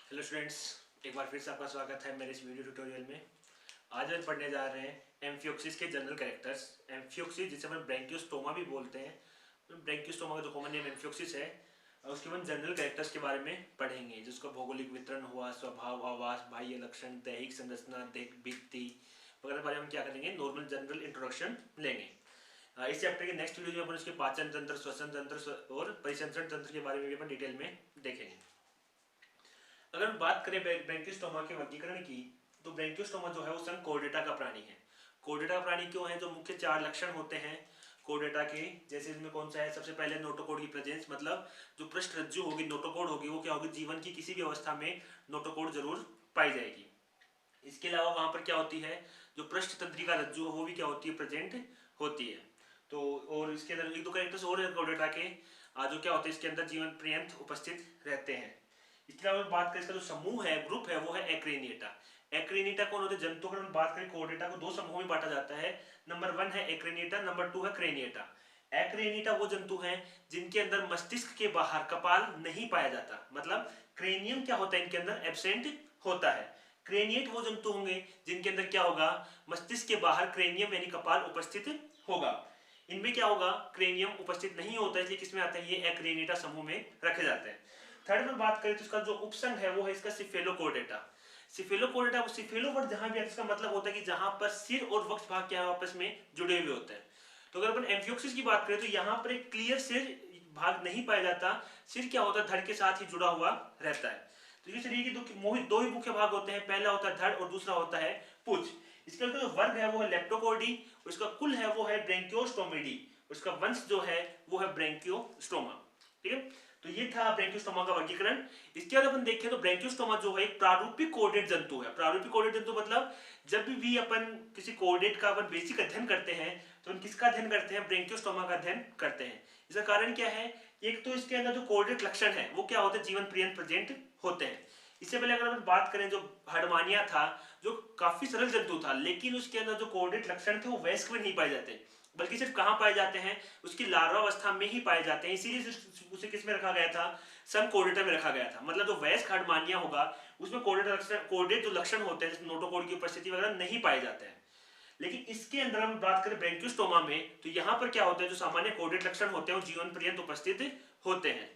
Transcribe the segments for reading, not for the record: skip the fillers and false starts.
Hello students, एक बार फिर से आपका स्वागत है मेरे इस वीडियो ट्यूटोरियल में। आज हम पढ़ने जा रहे हैं एम्फियोक्सिस के जनरल कैरेक्टर्स। एम्फियोक्सिस जिसे हम ब्रेंकियोस्टोमा भी बोलते हैं, तो ब्रेंकियोस्टोमा का जो कॉमन नेम एम्फियोक्सिस है, उसके हम जनरल कैरेक्टर्स के बारे में पढ़ेंगे, जिसका भौगोलिक वितरण हुआ, स्वभाव, आवास, बाह्य लक्षण, दैहिक संरचना, भित्ति वगैरह बारे में हम क्या करेंगे, नॉर्मल जनरल इंट्रोडक्शन लेंगे। इस चैप्टर के नेक्स्ट वीडियो में अपन उसके पाचन तंत्र, श्वसन तंत्र और परिसंचरण तंत्र के बारे में भी अपन डिटेल में देखेंगे। अगर हम बात करें ब्रेंकियोस्टोमा के वर्गीकरण की, तो ब्रेंकियोस्टोमा जो है वो संकोर्डेटा का प्राणी है। कोर्डेटा का प्राणी क्यों है? जो मुख्य 4 लक्षण होते हैं कोर्डेटा के, जैसे इसमें कौन सा है? सबसे पहले नोटोकोड की प्रेजेंस, मतलब जो पृष्ठ रज्जु होगी, नोटोकोड होगी, वो क्या होगी? जीवन की किसी भी अवस्था में नोटोकोड जरूर पाई जाएगी। इसके अलावा वहां पर क्या होती है, जो पृष्ठ तंत्रिका रज्जु वो भी क्या होती है? प्रेजेंट होती है। तो और इसके अंदर एक दो कैरेक्टर्स और है कोर्डेटा के, जो क्या होते हैं इसके अंदर जीवन पर्यंत उपस्थित रहते हैं। इसके अलावा बात करें, इसका जो समूह है, ग्रुप है, वो है एक्रेनिएटा। एक्रेनिएटा कौन होते हैं? जंतु। अगर हम बात करें कोर्डेटा को 2 समूहों में बांटा जाता है। नंबर 1 है एक्रेनिएटा, नंबर 2 है क्रेनिएटा। एक्रेनिएटा वो जंतु हैं जिनके अंदर मस्तिष्क के बाहर कपाल नहीं पाया जाता, मतलब क्रेनियम क्या होता है इनके अंदर? एब्सेंट होता है। क्रेनिएट वो जंतु होंगे जिनके अंदर क्या होगा? मस्तिष्क के बाहर क्रेनियम यानी कपाल उपस्थित होगा। इनमें क्या होगा? क्रेनियम उपस्थित नहीं होता है, इसलिए किसमें आता है? ये एक्रेनिएटा समूह में रखे जाते हैं। थर्ड में बात करें तो इसका जो उपसंघ है वो है इसका सिफेलोकोर्डेटा। सिफेलोकोर्डेटा, सिफेलो वर्ड जहां भी आता है इसका मतलब होता है कि जहां पर सिर और वक्ष भाग क्या है आपस में जुड़े हुए होते हैं। तो अगर अपन एम्फियोक्सिस की बात करें तो यहाँ पर एक क्लियर सिर भाग नहीं पाया जाता। सिर क्या होता है? धड़ के साथ ही जुड़ा हुआ रहता है। तो ये शरीर के दो ही मुख्य भाग होते हैं, पहला होता है धड़ और दूसरा होता है पूंछ। इसका जो वर्ग है वो है लेप्टोकोर्डी, उसका कुल है वो है ब्रेंकियोस्टोमिडी, उसका वंश जो है वो है ब्रेंकियोस्टोमा। ठीक है, तो ये था ब्रेंकियोस्टोमा का वर्गीकरण। इसके बाद अपन देखें तो ब्रेंकियोस्टोमा जो है एक प्रारूपिक कोर्डेट जंतु है। प्रारूपिक कोर्डेट जंतु मतलब जब भी अपन किसी कोर्डेट का अपन बेसिक अध्ययन करते हैं तो हम किसका अध्ययन करते हैं? ब्रेंकियोस्टोमा का अध्ययन करते हैं। इसका कारण क्या है? एक तो इसके अंदर जो कोर्डेट लक्षण है वो क्या होते हैं? जीवन पर्यंत प्रेजेंट होते हैं। इससे पहले अगर अपन बात करें, जो हर्डमानिया था, जो काफी सरल जंतु था, लेकिन उसके अंदर जो कोर्डेट लक्षण थे वो वयस्क में नहीं पाए जाते, बल्कि सिर्फ कहां पाए जाते हैं? उसकी लार्वावस्था में ही पाए जाते हैं। इसीलिए उसे किस में रखा गया था? संकोर्डेटा में रखा गया था। मतलब जो वयस्क हर्डमानिया होगा उसमें कोर्डेट जो लक्षण होते हैं, जैसे नोटोकोड की उपस्थिति वगैरह नहीं पाए जाते हैं। लेकिन इसके अंदर हम बात करें ब्रेंकियोस्टोमा में, तो यहाँ पर क्या होता है? जो सामान्य कोर्डेट लक्षण होते हैं वो जीवन पर्यंत उपस्थित होते हैं।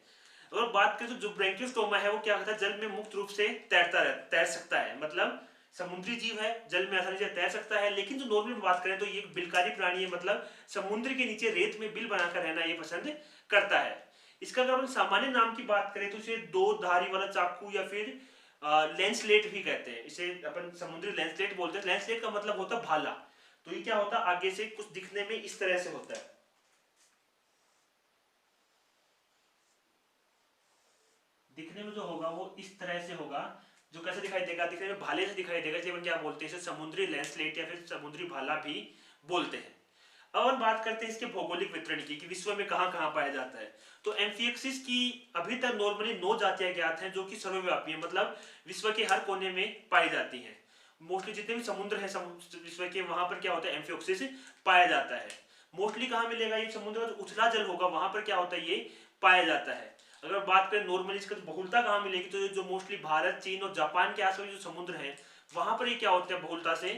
अगर बात करें तो जो ब्रेंकियोस्टोमा है वो क्या होता है? जल में मुक्त रूप से तैर सकता है, मतलब समुद्री जीव है, जल में आसानी से तैर सकता है। लेकिन जो नॉर्मल में बात करें तो ये बिलकारी प्राणी है, मतलब समुद्र के नीचे रेत में बिल बनाकर रहना ये पसंद करता है। इसका अगर हम सामान्य नाम की बात करें तो इसे 2 धारी वाला चाकू या फिर लेंसलेट भी कहते हैं। इसे अपन समुद्री लेंसलेट बोलते हैं। लेंसलेट का मतलब होता है भाला। तो ये क्या होता है? आगे से कुछ दिखने में इस तरह से होता है। दिखने में जो होगा वो इस तरह से होगा। जो कैसे दिखाई देगा? दिखने में भाले से दिखाई देगा, इसे क्या बोलते हैं? इसे समुद्री लेंसलेट या फिर समुद्री भाला भी बोलते हैं। अब हम बात करते हैं इसके भौगोलिक वितरण की, कि विश्व में कहां कहां पाया जाता है। तो एम्फियोक्सिस की अभी तक नॉर्मली 9 जातियां ज्ञात हैं, जो कि सर्वव्यापी है, मतलब विश्व के हर कोने में पाई जाती हैं। मोस्टली जितने भी समुद्र है विश्व के, वहां पर क्या होता है? एम्फियोक्सिस पाया जाता है। मोस्टली कहां मिलेगा? ये समुद्र का जो उथला जल होगा वहां पर क्या होता है? ये पाया जाता है। अगर बात करें नॉर्मली इसका तो बहुलता कहां मिलेगी, तो जो मोस्टली भारत, चीन और जापान के आसपास जो समुद्र है वहां पर ये क्या होते हैं? बहुलता से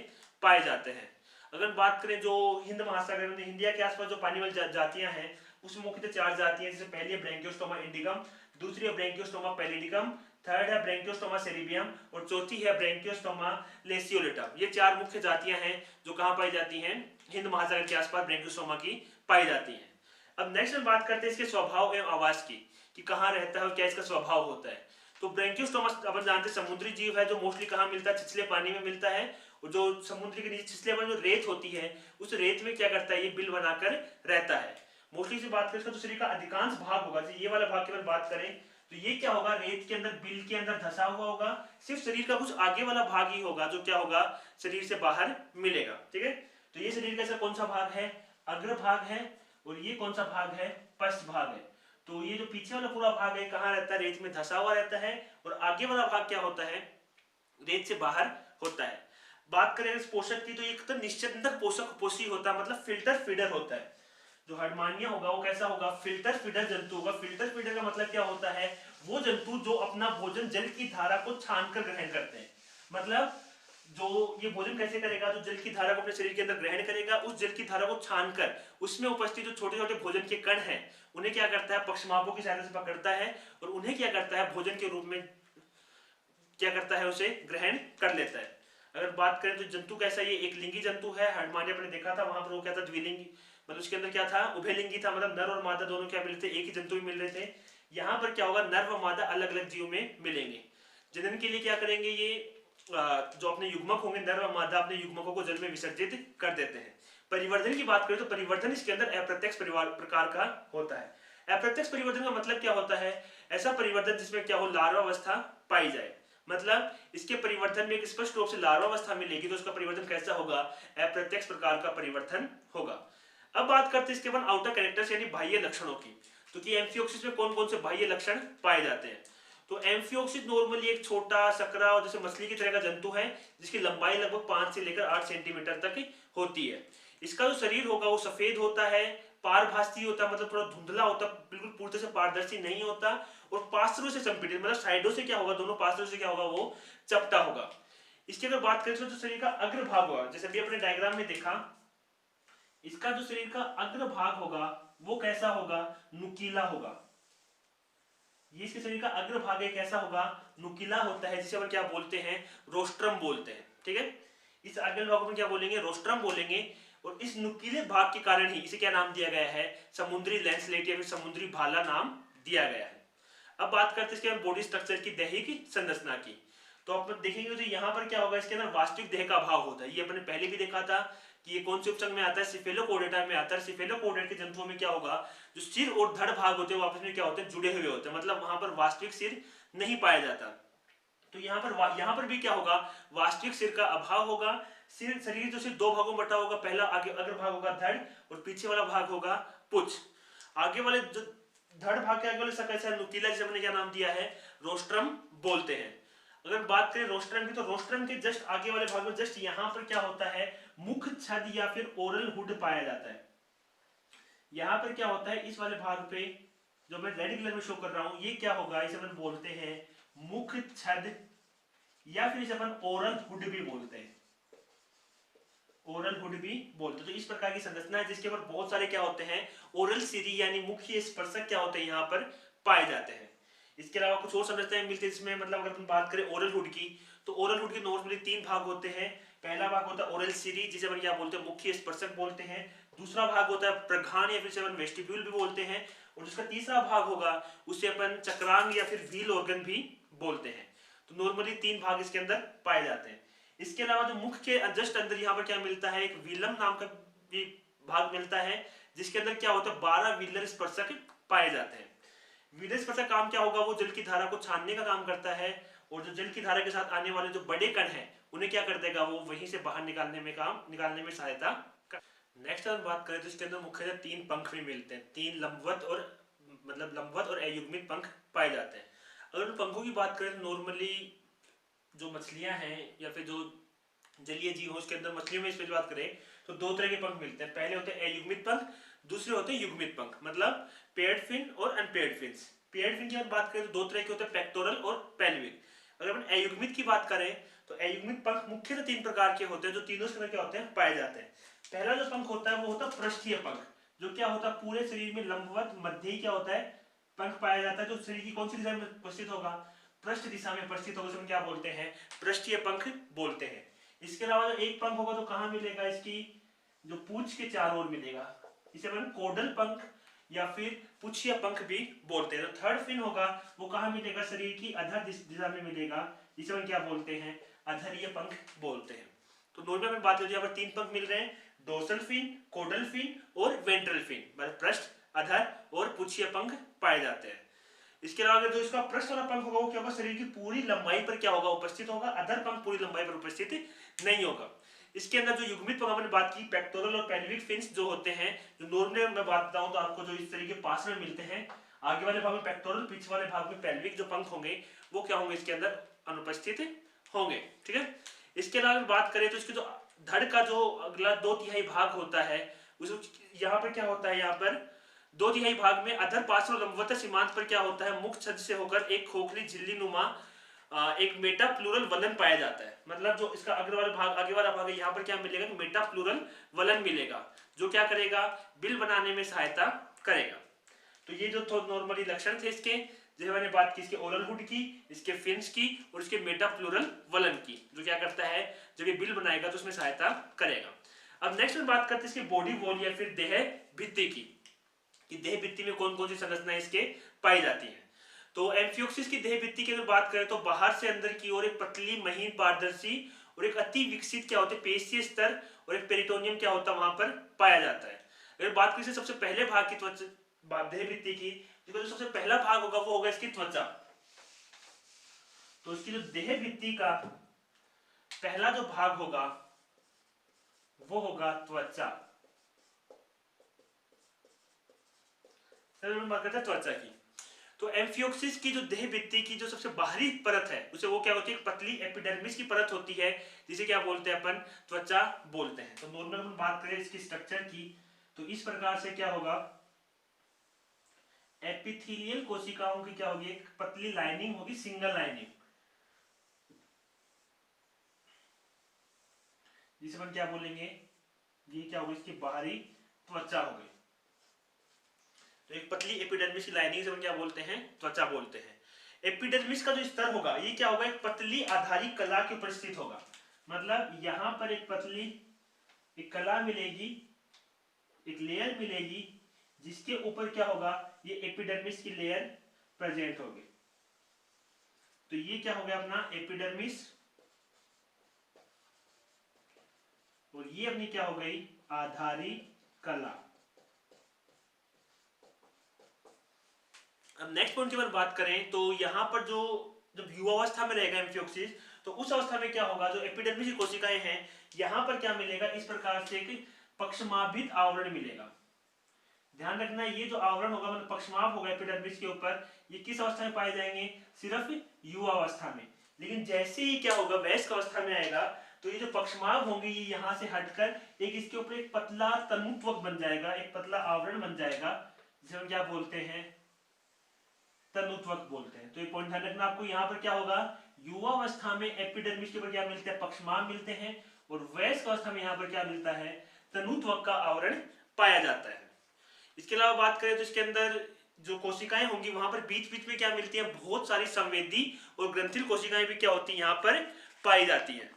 पाए जाते हैं। अगर बात करें जो हिंद महासागर में, इंडिया के आसपास जो पानी वाली जातियां हैं उसमें मुख्यतः 4 जातियां, जैसे पहली है ब्रेंकियोस्टोमा इंडिगम, दूसरी है ब्रेंकियोस्टोमा पैलिडिकम, थर्ड है ब्रेंकियोस्टोमा सेरिबियम और चौथी है ब्रेंकियोस्टोमा लेसियोलेटम। ये 4 मुख्य जातियां हैं जो कहां पाई जाती हैं? हिंद महासागर के आसपास ब्रेंकियोस्टोमा की पाई जाती हैं। अब नेक्स्ट हम बात करते हैं इसके स्वभाव एवं आवास की, कि कहां रहता है और क्या इसका स्वभाव होता है। तो ब्रेंकियोस्टोमा अपन जानते हैं समुद्री जीव है, जो मोस्टली कहां मिलता है? छिछले पानी में मिलता है। और जो समुद्र के नीचे छिछले पानी जो रेत होती है उस रेत में क्या करता है? ये बिल बनाकर रहता है। मोस्टली से बात करें इसका, तो शरीर का अधिकांश भाग होगा, ये वाला भाग की अगर बात करें तो ये क्या होगा? रेत के अंदर, बिल के अंदर धसा हुआ होगा। सिर्फ शरीर का कुछ आगे वाला भाग ही होगा जो क्या होगा? शरीर से बाहर मिलेगा। ठीक है, तो ये शरीर का कौन सा भाग है? अग्र भाग है। और ये कौन सा भाग है? पश्च भाग है। तो ये जो पीछे वाला पूरा भाग है कहाँ रहता है? रेत में धसा हुआ रहता है। और आगे वाला भाग क्या होता है? रेत से बाहर होता है। बात करें इस पोषक की, तो एक तो निश्चित पोषक पोषी होता है, मतलब फिल्टर फीडर होता है। जो हर्डमानिया होगा वो कैसा होगा, फिल्टर फीडर जंतु होगा। फिल्टर फीडर का मतलब क्या होता है, वो जंतु जो अपना भोजन जल की धारा को छानकर ग्रहण करते हैं। मतलब जो ये भोजन कैसे करेगा, जो जल की धारा को अपने शरीर के अंदर ग्रहण करेगा, उस जल की धारा को छानकर उसमें उपस्थित जो छोटे छोटे भोजन के कण हैं उन्हें क्या करता है, पक्षमापों की सहायता से पकड़ता है और उन्हें क्या करता है, भोजन के रूप में क्या करता है, उसे ग्रहण कर लेता है। अगर बात करें तो जंतु कैसा, ये एक लिंगी जंतु है। हर्डमानिया अपने देखा था, वहां पर वो क्या था, द्विलिंगी, मतलब उसके अंदर क्या था, उभयलिंगी था, मतलब नर और मादा दोनों क्या मिले थे, एक ही जंतु में मिल रहे थे। यहाँ पर क्या होगा, नर व मादा अलग अलग जीवों में मिलेंगे। जनन के लिए क्या करेंगे, ये जो अपने युग्मक होंगे नर व मादा अपने युग्मकों को जल में विसर्जित कर देते हैं। परिवर्धन की बात करें तो परिवर्धन इसके अंदर अप्रत्यक्ष प्रकार का होता है। अप्रत्यक्ष परिवर्धन का मतलब क्या होता है, ऐसा परिवर्तन जिसमें क्या हो, लार्वावस्था पाई जाए। मतलब इसके परिवर्तन में एक स्पष्ट रूप से लार्वावस्था मिलेगी तो उसका परिवर्तन कैसा होगा, अप्रत्यक्ष प्रकार का परिवर्तन होगा। अब बात करते हैं इसके बाद आउटर कैरेक्टर्स यानी बाह्य लक्षणों की। तो कि एम्फियोक्सिस में कौन कौन से बाह्य लक्षण पाए जाते हैं। तो एम्फियोक्सिस नॉर्मली एक छोटा सकरा और जैसे मछली की तरह का जंतु है जिसकी लंबाई लगभग 5 से लेकर 8 सेंटीमीटर तक होती है। इसका जो शरीर होगा वो सफेद होता है, पारभासी होता है, मतलब थोड़ा धुंधला होता है, बिल्कुल पूरी तरह से पारदर्शी नहीं होता, और पार्श्वों से संपीड़ित, मतलब साइडों से क्या होगा, दोनों पार्श्वों से क्या होगा, वो चपटा होगा। इसकी अगर बात करें तो शरीर का अग्रभाग होगा, जैसे अभी अपने डायग्राम में देखा, इसका जो शरीर का अग्रभाग होगा वो कैसा होगा, नुकीला होगा। ये इसके शरीर का अग्रभाग है, कैसा होगा, नुकीला होता है, जिसे अपन क्या बोलते हैं, रोस्ट्रम बोलते हैं। ठीक है, इस अग्रभाग को क्या बोलेंगे, रोस्ट्रम बोलेंगे। और इस नुकीले भाग के कारण ही इसे क्या नाम दिया गया है, समुद्री लैंसलेट या फिर समुद्री भाला नाम दिया गया है। अब बात करते हैं इसके बॉडी स्ट्रक्चर की, दैहिक संरचना की। तो आप देखेंगे तो यहाँ पर क्या होगा, इसके अंदर वास्तविक देह का अभाव होता है। ये अपने पहले भी देखा था कि ये कौन से उपसंग में आता है, सिफेलोपोडेटा में आता है। सिफेलोपोडेट के जंतुओं में क्या होगा, जो सिर और धड़ भाग होते हैं वो आपस में क्या होते हैं, जुड़े हुए होते हैं, मतलब वहां पर वास्तविक सिर नहीं पाया जाता। तो यहाँ पर भी क्या होगा, वास्तविक सिर का अभाव होगा। सिर शरीर जो सिर्फ दो भागों में बटा होगा, पहला आगे अग्र भाग होगा धड़ और पीछे वाला भाग होगा पुच्छ। आगे वाले जो धड़ भाग के आगे वाले कैसा नुकीला, जिसे हमने क्या नाम दिया है, रोस्ट्रम बोलते हैं। अगर बात करें रोस्ट्रम की, तो रोस्ट्रम के जस्ट आगे वाले भाग में जस्ट यहाँ पर क्या होता है, मुख छद या फिर ओरल हुड पाया जाता है। यहाँ पर क्या होता है, इस वाले भाग पे जो मैं रेड कलर में शो कर रहा हूं, ये क्या होगा, इसे अपन बोलते हैं मुख छद या फिर इसे अपन ओरल हुड भी बोलते हैं, ओरल हुड भी बोलते हैं। तो इस प्रकार की संरचना है जिसके ऊपर बहुत सारे क्या होते हैं, ओरल सिरी यानी मुख्य स्पर्शक क्या होते हैं यहाँ पर पाए जाते हैं। इसके अलावा कुछ और संरचनाएं मिलती है जिसमें, मतलब अगर अपन बात करें ओरल हुड की, तो ओरल हुड के नॉर्मली 3 भाग होते हैं। पहला भाग होता है ओरल सिरी, जिसे अपन क्या बोलते हैं, मुख्य स्पर्शक बोलते हैं। दूसरा भाग होता है प्रघान या फिर अपन वेस्टिब्यूल भी बोलते हैं। और जिसका तीसरा भाग होगा उसे अपन चक्रांग या फिर व्हील ऑर्गन भी बोलते हैं। तो नॉर्मली 3 भाग इसके अंदर पाए जाते हैं। इसके अलावा जो मुख के जस्ट अंदर यहाँ पर क्या मिलता है, एक व्हीलम नाम का भी भाग मिलता है, जिसके अंदर क्या होता है 12 व्हीलर स्पर्शक पाए जाते हैं। व्हीलर स्पर्शक काम क्या होगा, वो जल की धारा को छानने का काम करता है, और जो जल की धारा के साथ आने वाले जो बड़े कण हैं उन्हें क्या कर देगा, वो वहीं से बाहर निकालने में सहायता। नेक्स्ट अगर बात करें तो इसके अंदर मुख्यतः 3 पंख भी मिलते हैं, 3 लंबवत और लंबवत और अयुग्मित पंख पाए जाते हैं। अगर उन पंखों की बात करें तो नॉर्मली जो मछलियां हैं या फिर जो जलीय जीव हो, उसके अंदर मछलियों में इस पर बात करें तो 2 तरह के पंख मिलते हैं। पहले होते हैं अयुग्मित पंख, दूसरे होते हैं युग्मित पंख, मतलब पेयर्ड फिन और अनपेयर्ड फिन्स। पेयर्ड फिन की बात करें तो 2 तरह के होते हैं, पेक्टोरल और पेल्विक। अगर अपन अयुग्मित की बात करें तो अयुग्मित पंख मुख्यतः 3 प्रकार के होते हैं, जो तीनों के अंदर क्या होते हैं, पाए जाते हैं। पहला जो पंख होता है वो होता है पृष्ठीय पंख, जो क्या होता है पूरे शरीर में लंबवत मध्य ही क्या होता है, पंख पाया जाता है, जो शरीर की कौन सी दिशा में उपस्थित होगा, पृष्ठ दिशा में उपस्थित होगा, उसे क्या बोलते हैं, पृष्ठीय पंख बोलते हैं। इसके अलावा जो एक पंख होगा तो कहाँ मिलेगा, इसकी जो पूंछ के चारों ओर मिलेगा, इसे अपन कोडल पंख या फिर पुच्छिया पंख भी बोलते हैं। तो थर्ड फिन होगा वो कहाँ मिलेगा, शरीर की अधर दिशा में मिलेगा, जिसे अपन क्या बोलते हैं, अधरीय पंख बोलते हैं। तो नॉर्मल में बात करें यहाँ पर 3 पंख मिल रहे हैं, डोर्सल फिन, कोडल फिन और वेंट्रल फिन, मतलब पृष्ठ, अधर और पुच्छिया पंख पाए जाते हैं। इसके अलावा जो इसका पृष्ठ वाला पंख होगा वो क्या होगा, शरीर की पूरी लंबाई पर क्या होगा, उपस्थित होगा। अधर पंख पूरी लंबाई पर उपस्थित नहीं होगा। इसके अंदर जो युग्मित पंख हमने बात की, पेक्टोरल और पेल्विक फिन्स जो होते हैं, जो नॉर्मली मैं बात बताऊं तो आपको जो इस तरीके पास में मिलते हैं, आगे वाले भाग में पेक्टोरल, पीछे वाले भाग में पेल्विक जो पंख होंगे वो क्या होंगे, इसके अंदर अनुपस्थित होंगे। ठीक है, इसके अलावा बात करें तो इसके जो धड़ का जो अगला 2/3 भाग होता है यहाँ पर क्या होता है, यहाँ पर 2/3 भाग में अधर पार्श्व और लंबवत सीमांत पर क्या होता है, मुख्य छज्ज से होकर एक खोखली झिल्ली नुमा एक मेटा प्लूरल वलन पाया जाता है। मतलब जो इसका आगे वाला भाग है, यहाँ पर क्या मिलेगा, मेटा प्लूरल वलन मिलेगा, जो क्या करेगा, बिल बनाने में सहायता करेगा। तो ये जो नॉर्मली लक्षण थे इसके, जो मैंने बात की इसके ओरल हुड की, इसके फिन्स की और इसके मेटा प्लूरल वलन की, जो क्या करता है, जब ये बिल बनाएगा तो उसमें सहायता करेगा। अब नेक्स्ट में बात करते हैं इसकी बॉडी वॉल या फिर देह भित्ति की, कि देह भित्ति में कौन कौन सी संरचनाएं इसके पाई जाती हैं। तो एम्फियोक्सिस की देह भित्ति की अगर बात करें तो बाहर से अंदर की ओर एक पतली महीन पारदर्शी और एक अति विकसित क्या होते हैं, पेशीय स्तर और एक पेरिटोनियम क्या होता है वहां पर पाया जाता है। अगर बात करें सबसे पहले भाग की त्वचा देह भित्ति की, जो सबसे पहला भाग होगा वो होगा इसकी त्वचा। तो इसकी जो देह भित्ति का पहला जो भाग होगा वो होगा त्वचा। बात करते हैं त्वचा की। तो एम्फियोक्सिस की जो देह भित्ति की जो सबसे बाहरी परत है उसे वो क्या होती है, एक पतली एपिडर्मिस की परत होती है, जिसे क्या बोलते हैं अपन, त्वचा बोलते हैं। तो नॉर्मल अपन बात करें इसकी स्ट्रक्चर की, तो इस प्रकार से क्या होगा, एपिथेलियल कोशिकाओं की क्या होगी, एक पतली लाइनिंग होगी, सिंगल लाइनिंग, जिसे अपन क्या बोलेंगे, ये क्या होगी, इसकी बाहरी त्वचा होगी। तो एक पतली एपिडर्मिस की लाइनिंग से अपन क्या बोलते हैं, त्वचा बोलते हैं। एपिडर्मिस का जो स्तर होगा ये क्या होगा, एक पतली आधारी कला के ऊपर स्थित होगा। मतलब यहां पर एक पतली एक कला मिलेगी, एक लेयर मिलेगी, जिसके ऊपर क्या होगा, ये एपिडर्मिस की लेयर प्रेजेंट होगी। तो ये क्या हो गया अपना एपिडर्मिस, और ये अपनी क्या हो गई, आधारी कला। अब नेक्स्ट पॉइंट की अगर बात करें तो यहाँ पर जो जब युवावस्था में रहेगा एम्फियोक्सिस, तो उस अवस्था में क्या होगा, जो एपिडर्मिस की कोशिकाएं हैं यहाँ पर क्या मिलेगा, इस प्रकार से एक पक्षमाभित आवरण मिलेगा। ध्यान रखना ये जो आवरण होगा, मतलब पक्षमाभ होगा एपिडर्मिस के ऊपर, ये किस अवस्था में पाए जाएंगे, सिर्फ युवावस्था में। लेकिन जैसे ही क्या होगा, वयस्क अवस्था में आएगा, तो ये जो पक्षमाभ होंगे ये यहाँ से हटकर एक इसके ऊपर एक पतला तनुत्वक बन जाएगा, एक पतला आवरण बन जाएगा, जिसे हम क्या बोलते हैं, तनुत्वक बोलते हैं। तो ये पॉइंट ध्यान रखना आपको, यहाँ पर क्या होगा, युवावस्था में एपिडर्मिस के ऊपर क्या मिलते हैं, पक्षमाभ मिलते हैं, और वयस्क अवस्था में यहाँ पर क्या मिलता है, तनुत्वक का आवरण पाया जाता है। इसके अलावा बात करें तो इसके अंदर जो कोशिकाएं होंगी वहां पर बीच बीच में क्या मिलती है, बहुत सारी संवेदी और ग्रंथिल कोशिकाएं भी क्या होती है यहाँ पर पाई जाती है।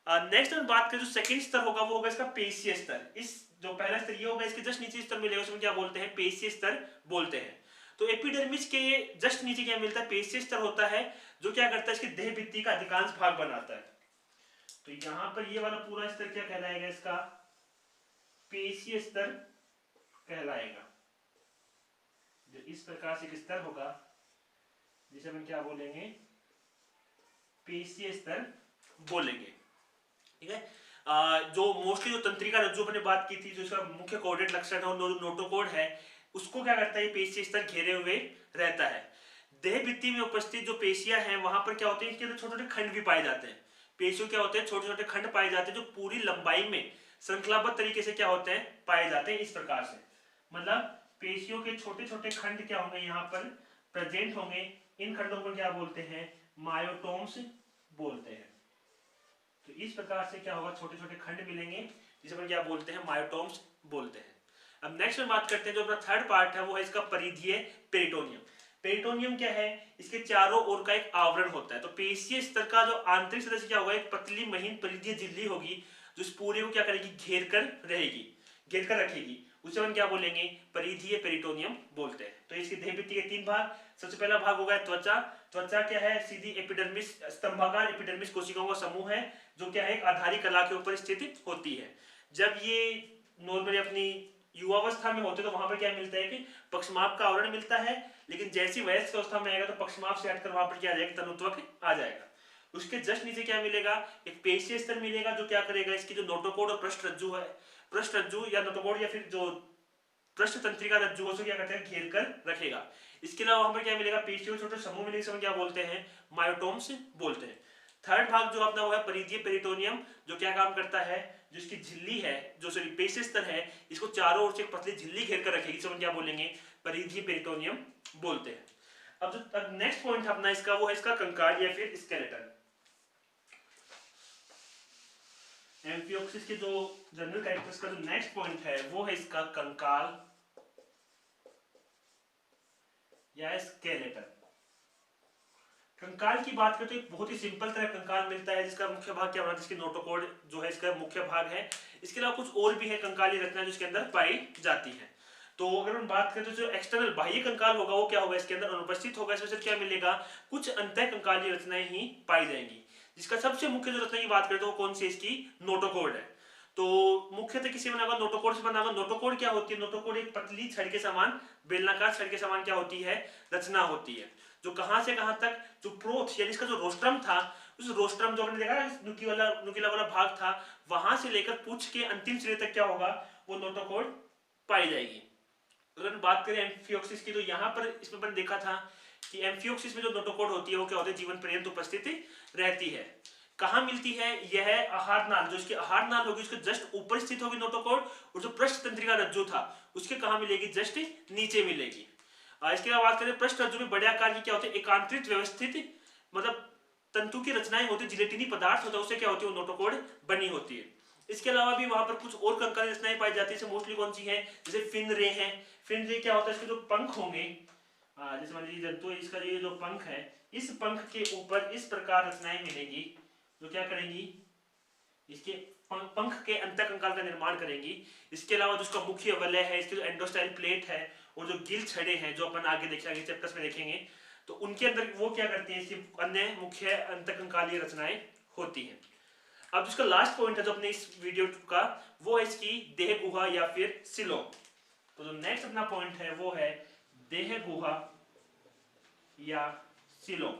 नेक्स्ट हम बात करें जो सेकंड स्तर होगा वो होगा इसका पेशीय स्तर। इस जो पहला स्तर ये होगा, इसके जस्ट नीचे स्तर मिलेगा, उसमें क्या बोलते हैं, पेशीय स्तर बोलते हैं। तो एपिडर्मिस के जस्ट नीचे क्या मिलता है, पेशीय स्तर होता है, जो क्या करता है, इसकी देह भित्ति का अधिकांश भाग बनाता है। तो यहाँ पर ये वाला पूरा स्तर क्या कहलाएगा, इसका पेशीय स्तर कहलाएगा। जो इस प्रकार से एक स्तर होगा जिसे हम क्या बोलेंगे, पेशीय स्तर बोलेंगे। ठीक है, जो मोस्टली जो तंत्रिका रज्जु अपने बात की थी, जो इसका मुख्य कोऑर्डिनेट लक्षण है और नोटोकोड है, उसको क्या करता है, पेशीय स्तर घेरे हुए रहता है। देह भित्ति में उपस्थित जो पेशियां हैं वहां पर क्या होते हैं, इसके अंदर छोटे छोटे खंड भी पाए जाते हैं। पेशियों क्या होते हैं, छोटे छोटे खंड पाए जाते हैं, जो पूरी लंबाई में श्रृंखलाबद्ध तरीके से क्या होते हैं, पाए जाते हैं। इस प्रकार से मतलब पेशियों के छोटे छोटे खंड क्या होंगे, यहाँ पर प्रेजेंट होंगे। इन खंडों को क्या बोलते हैं, मायोटोम्स बोलते हैं। तो इस प्रकार से क्या होगा, छोटे छोटे खंड मिलेंगे, जिसे अपन क्या बोलते हैं, मायोटोम्स बोलते हैं। अब नेक्स्ट में बात करते हैं, जो अपना थर्ड पार्ट है वो है इसका परिधीय पेरिटोनियम। पेरिटोनियम क्या है, इसके चारों ओर का एक आवरण होता है। तो पेशीय स्तर का जो आंतरिक सदस्य क्या होगा, एक पतली महीन परिधीय झिल्ली होगी, जो इस पूरे को क्या करेगी, घेर कर रहेगी, घेर कर रखेगी। उसे हम क्या बोलेंगे, परिधीय पेरिटोनियम बोलते हैं। तो इसकी देह भित्ति के 3 भाग, सबसे पहला भाग होगा त्वचा। त्वचा क्या है, सीधी एपिडर्मिस, स्तंभाकार एपिडर्मिस कोशिकाओं का समूह है, जो क्या है, एक आधारी कला के ऊपर स्थित होती है। जब ये नॉर्मली अपनी युवावस्था में होते तो वहां पर क्या मिलता है, कि पक्षमाभ का आवरण मिलता है। लेकिन जैसी वयस्क अवस्था में आएगा तो पक्षमाभ से हटकर वहां पर क्या आ जाएगा, तनुत्वक आ जाएगा। उसके जस्ट नीचे क्या मिलेगा, एक पेशीय स्तर मिलेगा, जो क्या करेगा, इसकी जो नोटोकोड और पृष्ठ रज्जु है, पृष्ठ रज्जु या नोटोकोड या फिर जो पृष्ठ तंत्रिका रज्जु को क्या करते हैं, घेर कर रखेगा। इसके अलावा हमें क्या मिलेगा, पेशियों छोटे समूह मिलेंगे, जिसे क्या बोलते हैं, मायोटोम्स बोलते हैं। थर्ड भाग जो अपना वो है परिधीय पेरिटोनियम, जो क्या काम करता है, जिसकी झिल्ली है, जो सॉरी पेशी स्तर है, इसको चारों ओर से एक पतली झिल्ली घेर कर रखेगी, जिसे हम क्या बोलेंगे, परिधीय पेरिटोनियम बोलते हैं। अब जो नेक्स्ट पॉइंट अपना इसका वो है इसका कंकाल या फिर स्केलेटन। एम्फियोक्सिस के जो जनरल कैरेक्टर्स का जो नेक्स्ट पॉइंट है वो है इसका कंकाल या स्केलेटन। कंकाल की बात करें तो एक बहुत ही सिंपल तरह कंकाल मिलता है, जिसका मुख्य भाग क्या होता है, जिसकी नोटोकॉर्ड जो है इसका मुख्य भाग है। इसके अलावा कुछ और भी है कंकाली रचना जिसके अंदर पाई जाती है। तो अगर हम बात करें तो जो एक्सटर्नल बाह्य कंकाल होगा वो क्या होगा, इसके अंदर अनुपस्थित होगा। इसमें से क्या मिलेगा, कुछ अंतः कंकाली रचनाएं ही पाई जाएंगी, जिसका सबसे मुख्य जो रचना की बात करें तो वो कौन सी, इसकी नोटोकॉर्ड है। तो मुख्यतः किसी बना हुआ नोटोकॉर्ड से बना हुआ। नोटोकॉर्ड क्या होती है, नोटोकॉर्ड एक पतली छड़ के समान, बेलनाकार छड़ के समान क्या होती है, रचना होती है, जो कहां से कहां तक, जो प्रोथ यानी इसका जो रोस्ट्रम था, उस रोस्ट्रम जो हमने देखा नुकीला वाला भाग था, वहां से लेकर पूंछ के अंतिम सिरे तक क्या होगा, वो नोटोकॉर्ड पाई जाएगी। अगर हम बात करें एम्फियोक्सिस की, तो यहाँ पर इसमें मैंने देखा था कि एम्फियोक्सिस में जो नोटोकॉर्ड होती है वो क्या होती है, जीवन पर्यंत उपस्थित रहती है। कहाँ मिलती है, यह आहार नाल, जो इसकी आहार नाल होगी उसके जस्ट ऊपर स्थित होगी नोटोकॉर्ड, और जो पृष्ठ तंत्रिका रज्जु था उसके कहाँ मिलेगी, जस्ट नीचे मिलेगी। इसके बाद बात करें पृष्ठ रज्जु में बड़े आकार की क्या होती है, एकांतरित व्यवस्थित मतलब तंतु की रचनाएं होती है, जिलेटिनी पदार्थ होता है, उससे क्या होती है, नोटोकॉर्ड बनी होती है। इसके अलावा भी वहां पर कुछ और कंकाली रचनाएं पाई जाती है, मोस्टली कौन सी है, जैसे फिन रे है। फिन रे क्या होता है, इसके जो पंख होंगे, जैसे मान लीजिए जंतु, इसका ये जो पंख है, इस पंख के ऊपर इस प्रकार रचनाएं मिलेंगी जो क्या करेंगी, इसके पंख के अंतः कंकाल का निर्माण करेंगी। इसके अलावा जिसका मुख्य वलय है, इसके जो एंडोस्टाइल प्लेट है और जो गिल छड़े हैं, जो अपन आगे देखेंगे चैप्टर्स में देखेंगे, तो उनके अंदर वो क्या करती हैं, इसकी अन्य मुख्य अंतः कंकालीय रचनाएं होती हैं। अब जिसका लास्ट पॉइंट है जो अपने इस वीडियो का, वो है इसकी देह गुहा या फिर सिलोम। तो जो नेक्स्ट अपना पॉइंट है वो है देह गुहा या सिलोम।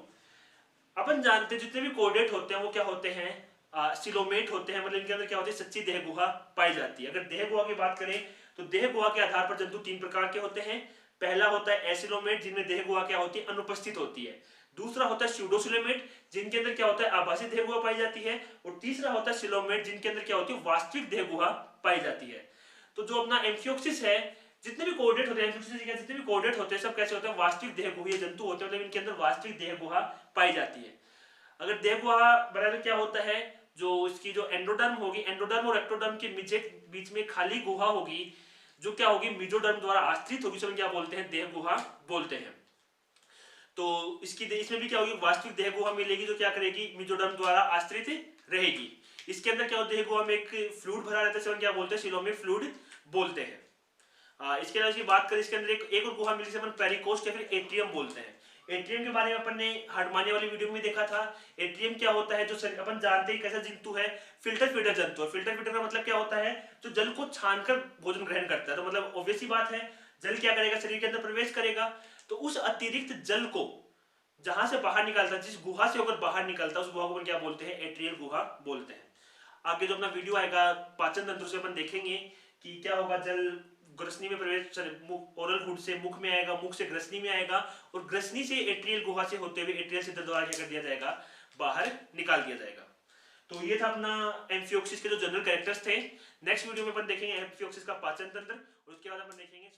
अपन जानते हैं जितने भी कोडेट होते हैं वो क्या होते हैं, सिलोमेट होते हैं, मतलब इनके अंदर क्या होती है, सच्ची देह गुहा पाई जाती है। अगर देह गुहा की बात करें तो देह गुहा के आधार पर जंतु तीन प्रकार के होते हैं। पहला होता है एसिलोमेट, जिनमें देह गुहा क्या होती है, अनुपस्थित होती है। दूसरा होता है स्यूडोसिलोमेट, जिनके अंदर क्या होता है, आभासी देह गुहा पाई जाती है। और तीसरा होता है सिलोमेट, जिनके अंदर क्या होती है, वास्तविक देह गुहा पाई जाती है। तो जो अपना एम्फियोक्सिस है, जितने भी कोऑर्डिनेट होते हैं, जितने भी कोऑर्डिनेट होते हैं, सब कैसे होते हैं, वास्तविक देह गुहा जंतु होते हैं, मतलब इनके अंदर वास्तविक देह गुहा पाई जाती है। अगर देह गुहा बराबर क्या होता है, जो इसकी जो एंडोडर्म होगी, एंडोडर्म और एक्टोडर्म के बीच में खाली गुहा होगी, जो क्या होगी, मेसोडर्म द्वारा आश्रित होगी, उसे क्या बोलते हैं, देह गुहा बोलते हैं। तो इसमें भी क्या होगी, वास्तविक देह गुहा मिलेगी, जो क्या करेगी, मेसोडर्म द्वारा आश्रित रहेगी। इसके अंदर क्या होता है, देह गुहा में एक फ्लूइड भरा रहता है, क्या बोलते हैं, सिलोमिक फ्लूइड बोलते हैं। इसके अलावा इसकी बात करें, इसके अंदर एक और गुहा मिली जिसे अपन पेरिकोस्ट या फिर एट्रियम बोलते हैं। एट्रियम के बारे में अपन ने हार्डमानी वाली वीडियो में देखा था। एट्रियम क्या होता है, जो अपन जानते हैं कैसा जंतु है, फिल्टर फीडर जंतु है। फिल्टर फीडर का मतलब क्या होता है, जो जल को छानकर भोजन ग्रहण करता है। तो मतलब ऑब्वियस सी बात है, जल क्या करेगा, शरीर के अंदर प्रवेश करेगा, तो उस अतिरिक्त जल को जहां से बाहर निकालता है, जिस गुहा से होकर बाहर निकलता है, उस गुहा को अपन क्या बोलते हैं, एट्रियल गुहा बोलते हैं। आगे जो अपना वीडियो आएगा पाचन तंत्र से अपन देखेंगे कि क्या होगा, जल ग्रसनी में प्रवेश, ओरल हुड से मुख में आएगा, मुख से ग्रसनी में आएगा, और ग्रसनी से एट्रियल गुहा से होते हुए एट्रियल छिद्र द्वारा क्या कर दिया जाएगा, बाहर निकाल दिया जाएगा। तो ये था अपना एम्फियोक्सिस के जो जनरल कैरेक्टर्स थे। नेक्स्ट वीडियो में अपन देखेंगे एम्फियोक्सिस का पाचन तंत्र, और उसके बाद अपन देखेंगे